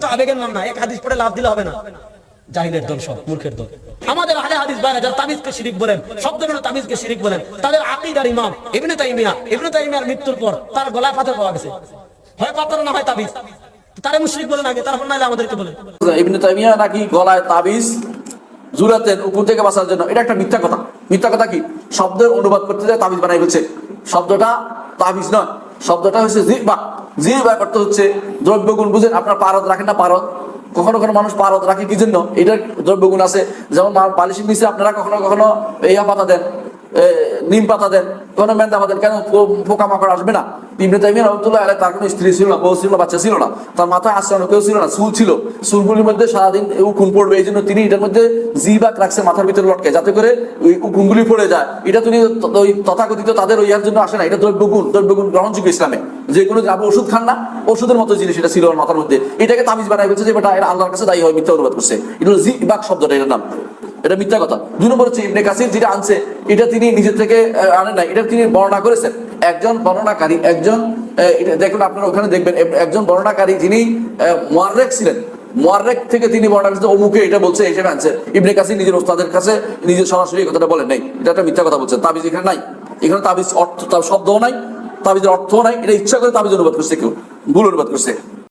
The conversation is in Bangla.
তো আবেগের নাম না, এক হাদিস পড়ে লাভ দিলে হবে না। জাহিলের দল, সব মূর্খের দল। আমাদের আহলে হাদিস বাইরে যারা তাবিজকে শিরিক বলেন, শব্দগুলো তাবিজকে শিরিক বলেন, তাদের আকীদার ইমাম ইবনে তাইমিয়ার মৃত্যুর পর তার গলায় পাথর পাওয়া গেছে, হয় পাথর না হয় তাবিজ। তারা মুশরিক বলেন আগে, তারপর নাইলে আমাদেরকে বলেন। ইবনে তাইমিয়া নাকি গলায় তাবিজ জুরাতেন উপর থেকে বাঁচার জন্য, এটা একটা মিথ্যা কথা। মিথ্যা কথা কি? শব্দের অনুবাদ করতে যায় তাবিজ বানাই ফেলছে। শব্দটা তাবিজ নয়, শব্দটা হচ্ছে জিহবা। জিহবা করতে হচ্ছে দ্রব্যগুণ। বুঝেন? আপনার পারদ রাখেন না, পারদ, কখনো কখনো মানুষ পারদ রাখে কি জন্য? এটার দ্রব্যগুণ আছে। যেমন বালিশের নিচে আপনারা কখনো কখনো ইয়া পাতা দেন, নিম পাতা দেন, কোনো মেন্দা পাতা দেন, কেন? পোকামাকড় আসবে না। ইবনে তাইমিয়া রাহমাতুল্লাহ আলাইহি, তার কোনো স্ত্রী ছিল না, বউ ছিল না, বাচ্চা ছিল না, তার মাথায় আশ্রয় কেউ ছিল না, চুল ছিল, চুলগুলির মধ্যে সারাদিন উকুন পড়বে, এই জন্য তিনি এটার মধ্যে জিবাক রাখছে মাথার ভিতরে লটকে, যাতে করে ওই উকুনগুলি পড়ে যায়। এটা তিনি ওই তথাকথিত তাদের ওই ইয়ার জন্য আসে না, এটা দ্রব্যগুণ। দ্রব্যগুণ গ্রহণযোগ্য ইসলামে। যে কোনো আপনি ওষুধ খান না, ওষুধের মতো জিনিস এটা ছিল ওর মাথার মধ্যে, এটাকে তাবিজ বানাই ফেলছে যে এটা আল্লাহর কাছে দায়ী হয়, মিথ্যা অনুবাদ করছে। এটা হলো জিবাক শব্দটা, এটার নাম, এটা মিথ্যা কথা। 2 নম্বর হচ্ছে ইবনে কাসির যেটা আনছে, এটা তিনি নিজের থেকে আনেন না, এটা তিনি বর্ণনা করেছেন। একজন বর্ণনাকারী, এটা দেখুন আপনারা ওখানে দেখবেন, একজন বর্ণনাকারী যিনি মুআররিখ ছিলেন, মুআররিখ থেকে তিনি বর্ণনা করেছেন অমুকে এটা বলছে, হিসেবে আনছেন। ইবনে কাসির নিজের ওস্তাদের কাছে নিজের সরাসরি কথাটা বলেন নাই, এটা একটা মিথ্যা কথা বলছেন। তাবিজ এখানে নাই, এখানে তাবিজ অর্থ শব্দও নাই, তাবিজের অর্থও নাই, এটা ইচ্ছা করে তাবিজ অনুবাদ করছে, কেউ ভুল অনুবাদ করছে।